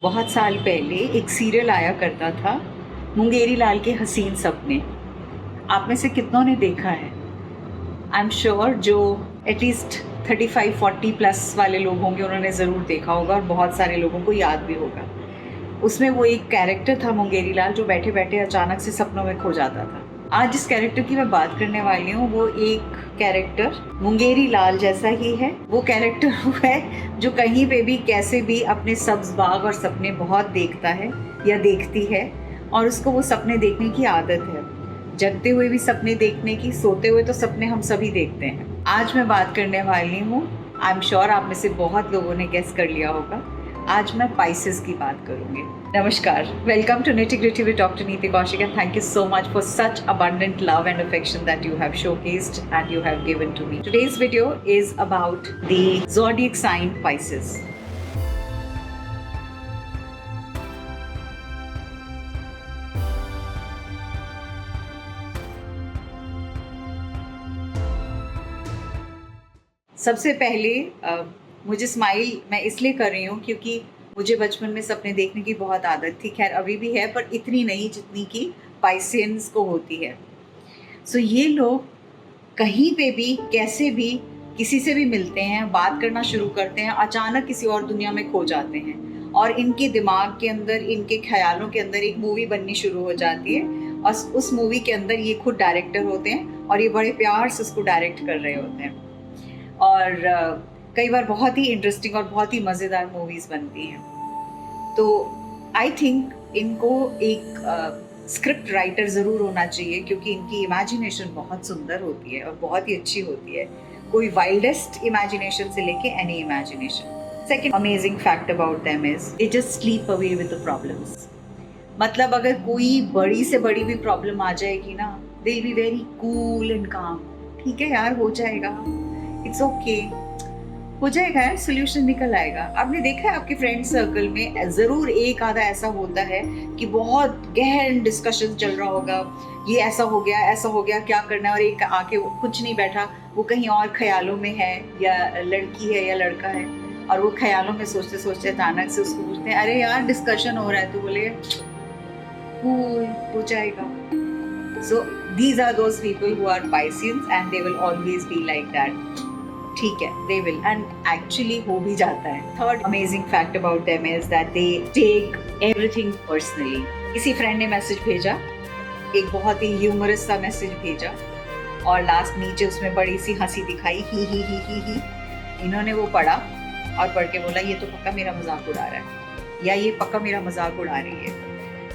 बहुत साल पहले एक सीरियल आया करता था, मुंगेरी लाल के हसीन सपने। आप में से कितनों ने देखा है? आई एम श्योर जो एटलीस्ट 35-40 प्लस वाले लोग होंगे उन्होंने ज़रूर देखा होगा और बहुत सारे लोगों को याद भी होगा। उसमें वो एक कैरेक्टर था मुंगेरी लाल जो बैठे बैठे अचानक से सपनों में खो जाता था। आज जिस कैरेक्टर की मैं बात करने वाली हूँ वो एक कैरेक्टर मुंगेरी लाल जैसा ही है। वो कैरेक्टर वो है जो कहीं पे भी कैसे भी अपने सब्ज बाग और सपने बहुत देखता है या देखती है और उसको वो सपने देखने की आदत है। जगते हुए भी सपने देखने की, सोते हुए तो सपने हम सभी देखते हैं। आज मैं बात करने वाली हूँ, आई एम श्योर आप में से बहुत लोगों ने गेस कर लिया होगा, आज मैं पाइसेस की बात करूंगी। नमस्कार, welcome to Nitty Gritty with Dr. Neeti Kaushik and thank you so much for such abundant love and affection that you have showcased and you have given to me. Today's video is about the zodiac sign Pisces. सबसे पहले मुझे smile मैं इसलिए कर रही हूँ क्योंकि मुझे बचपन में सपने देखने की बहुत आदत थी। खैर अभी भी है पर इतनी नहीं जितनी कि पाइसियंस को होती है। सो ये लोग कहीं पे भी कैसे भी किसी से भी मिलते हैं, बात करना शुरू करते हैं, अचानक किसी और दुनिया में खो जाते हैं और इनके दिमाग के अंदर, इनके ख्यालों के अंदर एक मूवी बननी शुरू हो जाती है और उस मूवी के अंदर ये खुद डायरेक्टर होते हैं और ये बड़े प्यार से उसको डायरेक्ट कर रहे होते हैं और कई बार बहुत ही इंटरेस्टिंग और बहुत ही मज़ेदार मूवीज़ बनती हैं। तो आई थिंक इनको एक स्क्रिप्ट राइटर ज़रूर होना चाहिए क्योंकि इनकी इमेजिनेशन बहुत सुंदर होती है और बहुत ही अच्छी होती है। कोई वाइल्डेस्ट इमेजिनेशन से लेके any imagination. Second amazing fact about them is they just sleep away with the problems. मतलब अगर कोई बड़ी से बड़ी भी प्रॉब्लम आ जाएगी ना, they will be very cool and काम। ठीक है यार, हो जाएगा, इट्स ओके, हो जाएगा यार, सोल्यूशन निकल आएगा। आपने देखा है आपके फ्रेंड सर्कल में ज़रूर एक आधा ऐसा होता है कि बहुत गहन डिस्कशन चल रहा होगा, ये ऐसा हो गया, क्या करना है, और एक आके कुछ नहीं बैठा, वो कहीं और ख्यालों में है, या लड़की है या लड़का है, और वो ख्यालों में सोचते सोचते अचानक से उसको पूछते हैं, अरे यार डिस्कशन हो रहा है, तो बोले कूल, हो जाएगा। So these are those people who are Pisceans and they will always be like that. ठीक है, they will, and actually हो भी जाता है। Third amazing fact about them is that they take everything personally. किसी friend ने message भेजा, एक बहुत ही ह्यूमरस सा मैसेज भेजा और लास्ट नीचे उसमें बड़ी सी हंसी दिखाई, ही। इन्होंने वो पढ़ा और पढ़ के बोला ये तो पक्का मेरा मजाक उड़ा रहा है या ये पक्का मेरा मजाक उड़ा रही है।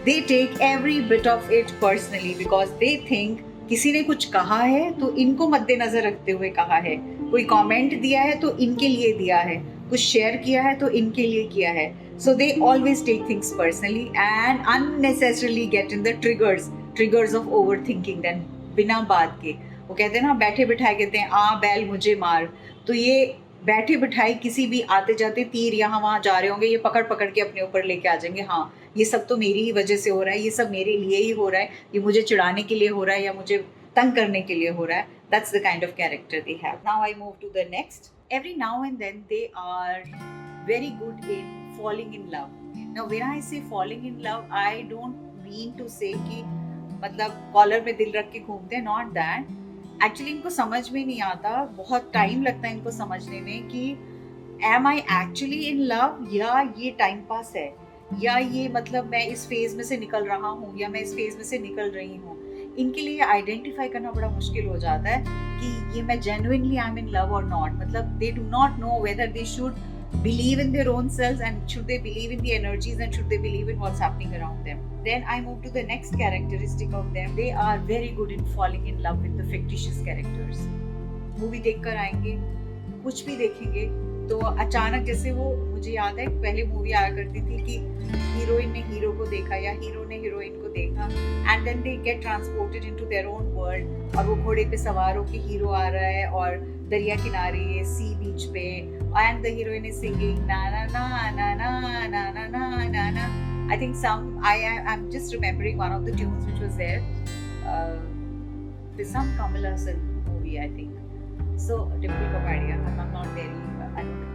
They take every bit of it personally because they think किसी ने कुछ कहा है तो इनको मद्देनजर रखते हुए कहा है, कोई कमेंट दिया है तो इनके लिए दिया है, कुछ शेयर किया है तो इनके लिए किया है। So they always take things personally and unnecessarily get in the triggers of overthinking। then बिना बात के वो कहते हैं ना, बैठे बिठाए कहते हैं आ बैल मुझे मार। तो ये बैठे बिठाए किसी भी आते जाते तीर यहाँ वहाँ जा रहे होंगे, ये पकड़ पकड़ के अपने ऊपर लेके आ जाएंगे, हाँ ये सब तो मेरी ही वजह से हो रहा है, ये सब मेरे लिए ही हो रहा है, ये मुझे चिढ़ाने के लिए हो रहा है या मुझे तंग करने के लिए हो रहा है। That's the kind of character they have. Now I move to the next. Every now and then they are very good in falling in love. Now when I say falling in love, I don't mean to say कि मतलब collar में दिल रख के घूमते हैं, not that. Actually इनको समझ में नहीं आता, बहुत टाइम लगता है इनको समझने में कि am I actually in love या ये टाइम पास है, या ये मतलब मैं इस फेज में से निकल रहा हूँ या मैं इस फेज में से निकल रही हूँ। इनके लिए आइडेंटिफाई करना बड़ा मुश्किल हो जाता है कि ये मैं genuinely I am in love और नॉट। मतलब they do not know whether they should believe in their own selves and should they believe in the energies and should they believe in what's happening around them. Then I move to the next characteristic of them. They are very good in falling in love with the fictitious characters. Movie देखकर आएंगे, कुछ भी देखेंगे तो अचानक, जैसे वो मुझे याद है पहले मूवी आया करती थी कि हीरोइन ने हीरो को देखा या हीरो ने हीरोइन को देखा and then they get transported into their own world, और वो घोड़े पे सवार होके हीरो आ रहा है और दरिया किनारे सी बीच पे, and the heroine is singing na na na na na na na na na na. I think I'm just remembering one of the tunes which was there with some Kamal Haasan movie, I think. So Dimple Kapadia, I'm not very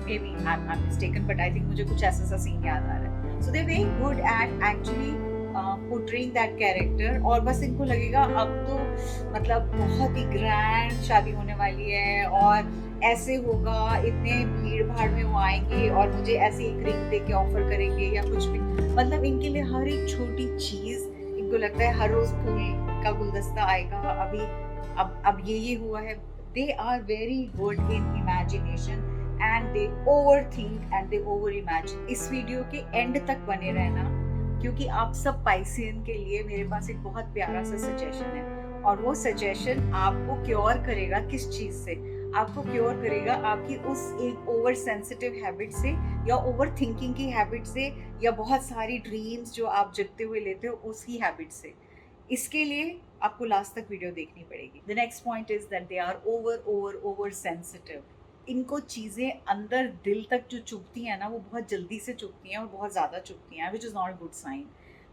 maybe I'm mistaken, but I think मुझे कुछ ऐसा सा scene याद आ रहा है। So they very good at actually portraying that character. और बस इनको लगेगा अब तो मतलब बहुत ही ग्रैंड शादी होने वाली है और ऐसे होगा, इतने भीड़ भाड़ में वो आएंगे और मुझे ऐसे एक रिंग दे के ऑफर करेंगे या कुछ भी। मतलब इनके लिए हर एक छोटी चीज, इनको लगता है हर रोज फूल का गुलदस्ता आएगा, अभी अब ये हुआ है। They are very good in imagination and they overthink and they over imagine. इस वीडियो के एंड तक बने रहना, क्योंकि आप सब पाइसियन के लिए मेरे पास एक बहुत प्यारा सा सजेशन है। और वो सजेशन आपको क्योर करेगा किस चीज से? आपको क्योर करेगा आपकी उस एक ओवर सेंसिटिव हैबिट से, या ओवर थिंकिंग की हैबिट से, या बहुत सारी ड्रीम्स जो आप जगते हुए लेते हो उसकी हैबिट से। इसके लिए आपको लास्ट तक वीडियो देखनी पड़ेगी। The next point is that they are over sensitive. इनको चीज़ें अंदर दिल तक जो चुभती हैं ना, वो बहुत जल्दी से चुभती हैं और बहुत ज़्यादा चुभती हैं, which is not good sign.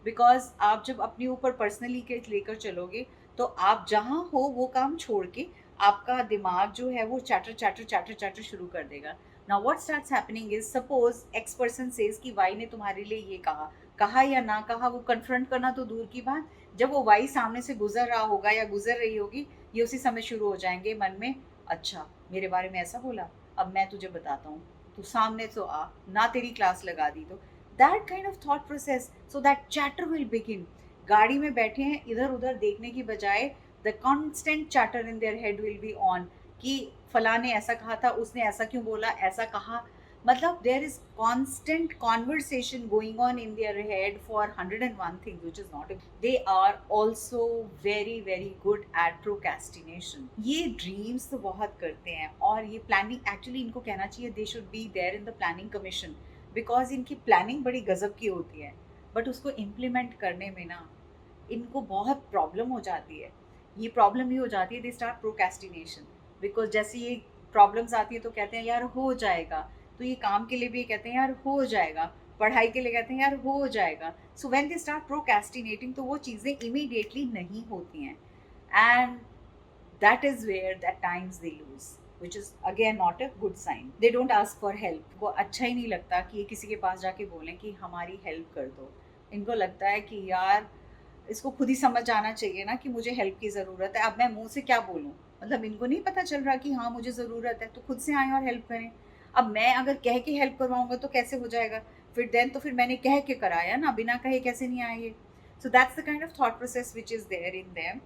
Because आप जब अपने ऊपर पर्सनली के लेकर चलोगे तो आप जहाँ हो वो काम छोड़ के आपका दिमाग जो है वो चैटर शुरू कर देगा। Now what starts happening is, suppose x person says कि वाई ने तुम्हारे लिए ये कहा या ना कहा, वो कन्फ्रंट करना तो दूर की बात, जब वो वाई सामने से गुजर रहा होगा या गुजर रही होगी, ये उसी समय शुरू हो जाएंगे मन में, अच्छा मेरे बारे में ऐसा बोला, अब मैं तुझे बताता हूँ, तू सामने तो आ ना, तेरी क्लास लगा दी तो। That kind of thought process, so that chatter will begin. गाड़ी में बैठे हैं, इधर उधर देखने की बजाय the constant chatter in their head will be on, कि फला ने ऐसा कहा था, उसने ऐसा क्यों बोला, ऐसा कहा। मतलब there is constant conversation going on in their head for 101 things which is not. They are also very good at procrastination. ये ड्रीम्स तो बहुत करते हैं, और ये प्लानिंग एक्चुअली इनको कहना चाहिए they should be there in the planning commission, because इनकी प्लानिंग बड़ी गजब की होती है, बट उसको इम्प्लीमेंट करने में ना इनको बहुत प्रॉब्लम हो जाती है। ये प्रॉब्लम ही हो जाती है, दे स्टार्ट प्रोक्रेस्टिनेशन, बिकॉज जैसे ये प्रॉब्लम्स आती है तो कहते हैं यार हो जाएगा, तो ये काम के लिए भी कहते हैं यार हो जाएगा, पढ़ाई के लिए कहते हैं यार हो जाएगा। So when they start procrastinating तो वो चीज़ें इमीडिएटली नहीं होती हैं, and that is where that times they lose, which is again not a good sign. They don't ask for help. वो अच्छा ही नहीं लगता कि ये किसी के पास जाके बोलें कि हमारी हेल्प कर दो। इनको लगता है कि यार इसको खुद ही समझ आना चाहिए ना कि मुझे हेल्प की ज़रूरत है, अब मैं मुंह से क्या बोलूँ। मतलब इनको नहीं पता चल रहा कि हाँ मुझे ज़रूरत है, तो खुद से आएँ और हेल्प करें। अब मैं अगर कह के हेल्प करवाऊंगा तो कैसे हो जाएगा, फिर मैंने कह के कराया ना, बिना कहे कैसे नहीं आएंगे। So that's the kind of thought process which is there in them,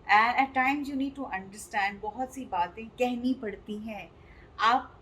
and at times you need to understand. बहुत सी बातें कहनी पड़ती हैं। आप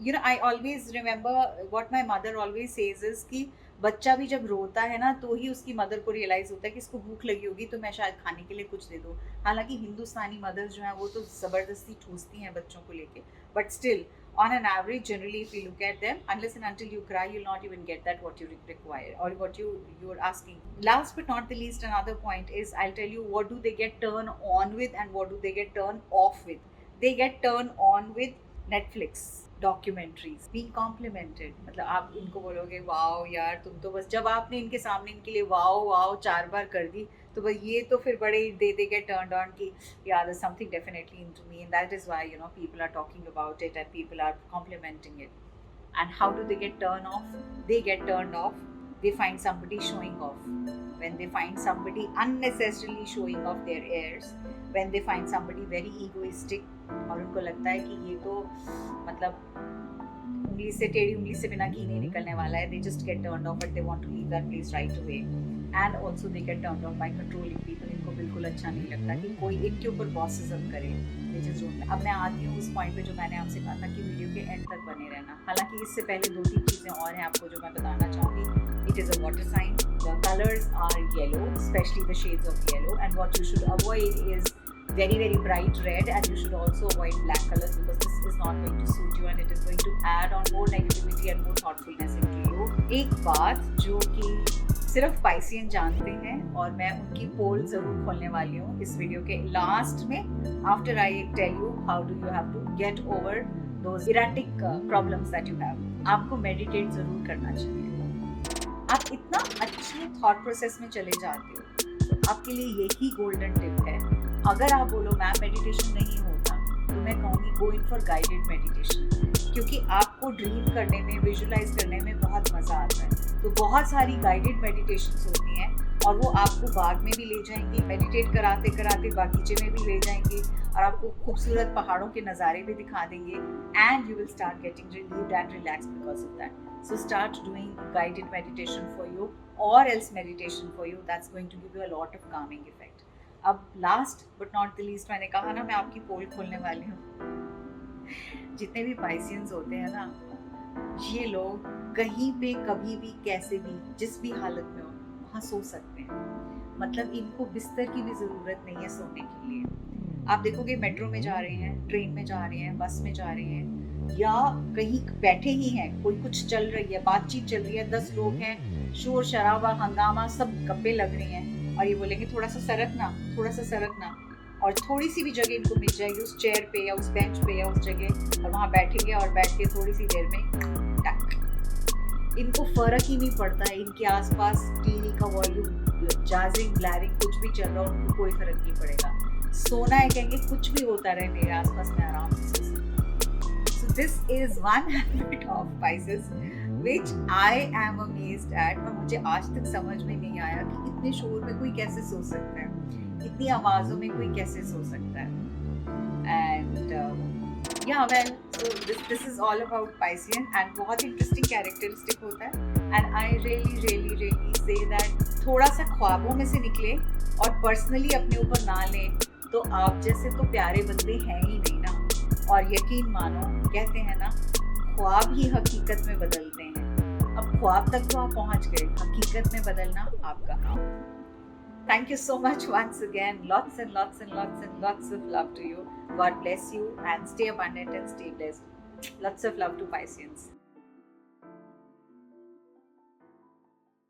you know, I always remember what my mother always says is कि बच्चा भी जब रोता है ना तो ही उसकी मदर को रियलाइज़ होता है कि इसको भूख लगी होगी, तो मैं शायद खाने के लिए कुछ दे दूँ। हालांकि हिंदुस्तानी मदर्स जो हैं वो तो ज़बरदस्ती ठूसती हैं बच्चों को लेके, but still on an average, generally if you look at them, unless and until you cry, you'll not even get that what you require or what you're asking. Last but not the least, another point is, I'll tell you what do they get turned on with and what do they get turned off with. They get turned on with Netflix documentaries, being complimented. मतलब आप इनको बोलोगे wow यार तुम तो, बस जब आपने इनके सामने इनके लिए वाओ वाओ 4 बार कर दी तो बस ये तो फिर बड़े they get turned on कि yeah there's something definitely into me, and that is why you know people are talking about it and people are complimenting it. And how do they get turned off? They get turned off, they find somebody showing off. When they find somebody unnecessarily showing off their airs, when they find somebody very egoistic, और उनको लगता है कि ये तो मतलब उंगली से टेढ़ी उंगली से बिना घी नहीं निकलने वाला है, they just get turned off and they want to leave that place right away. And also they get turned off by controlling people. इनको बिल्कुल अच्छा नहीं लगता कि कोई इनके ऊपर बॉसिज्म करे, which is wrong. अब मैं आती हूँ उस पॉइंट पे जो मैंने आपसे कहा था कि वीडियो के एंड तक बने रहना। हालांकि इससे पहले 2-3 चीज़ें और हैं आपको जो मैं बताना चाहूँगी। It is a water sign. The colors are yellow, especially the shades of yellow. And what you should avoid is very bright red, and you should also avoid black colors because this is not going to suit you and it is going to add on more negativity and more thoughtfulness into you. एक बात जो कि सिर्फ Piscean जानते हैं, और मैं उनकी पोल जरूर खोलने वाली हूँ इस वीडियो के लास्ट में, after I tell you how do you have to get over those erratic problems that you have. आपको मेडिटेट जरूर करना चाहिए। आप इतना अच्छे थॉट प्रोसेस में चले जाते हो तो आपके लिए यही गोल्डन टिप है। अगर आप बोलो मैम मेडिटेशन नहीं होता, तो मैं कहूँगी गो इन फॉर गाइडेड मेडिटेशन, क्योंकि आपको ड्रीम करने में, विजुलाइज करने में बहुत मज़ा आता है। तो बहुत सारी गाइडेड मेडिटेशंस होती हैं और वो आपको बाग में भी ले जाएंगी, मेडिटेट कराते कराते बागीचे में भी ले जाएंगे और आपको खूबसूरत पहाड़ों के नज़ारे भी दिखा देंगे and you will start getting relieved and relax because of that. So start doing guided meditation for you or else meditation for you. That's going to give you a lot of calming effect. अब last but not the least, मैंने कहा ना मैं आपकी पोल खोलने वाली हूँ. जितने भी पाइसियंस होते हैं ना, ये लोग कहीं पे कभी भी कैसे भी जिस भी हालत में हो वहाँ सो सकते हैं. मतलब इनको बिस्तर की भी ज़रूरत नहीं है सोने के लिए. आप देखोगे मेट्रो में जा रहे हैं, ट्रेन में जा रहे हैं, बस में जा रहे हैं या कहीं बैठे ही हैं, कोई कुछ चल रही है, बातचीत चल रही है, 10 लोग हैं, शोर शराबा हंगामा, सब गप्पे लग रही हैं और ये बोलेंगे थोड़ा सा सरकना, थोड़ा सा सरकना, और थोड़ी सी भी जगह इनको मिल जाएगी उस चेयर पे या उस बेंच पे या उस जगह, और वहाँ बैठेंगे और बैठ के थोड़ी सी देर में इनको फर्क ही नहीं पड़ता है. इनके आसपास टीवी का वॉल्यूम जाजिंग ब्लैरिंग कुछ भी चल रहा है, उनको कोई फर्क नहीं पड़ेगा. सोना है, कहेंगे कुछ भी होता रहे मेरे आसपास, मैं आराम से सो सकूं. So this is one habit of Pisces which I am amazed eight. और मुझे आज तक समझ में नहीं आया कि इतने शोर में कोई कैसे सो सकता है, इतनी आवाज़ों में कोई कैसे सो सकता है. And yeah, well, so this is all about Piscean and बहुत इंटरेस्टिंग कैरेक्टरिस्टिक होता है. And I really say that थोड़ा सा ख्वाबों में से निकले और पर्सनली अपने ऊपर ना लें, तो आप जैसे तो प्यारे बंदे हैं ही नहीं ना. और यकीन मानो, कहते हैं ना, ख्वाब ही हकीकत में बदलते हैं. अब ख्वाब तक तो आप पहुंच गए, हकीकत में बदलना आपका काम. Thank you so much once again. Lots and lots and lots and lots of love to you. God bless you and stay abundant and stay blessed. Lots of love to Pisceans.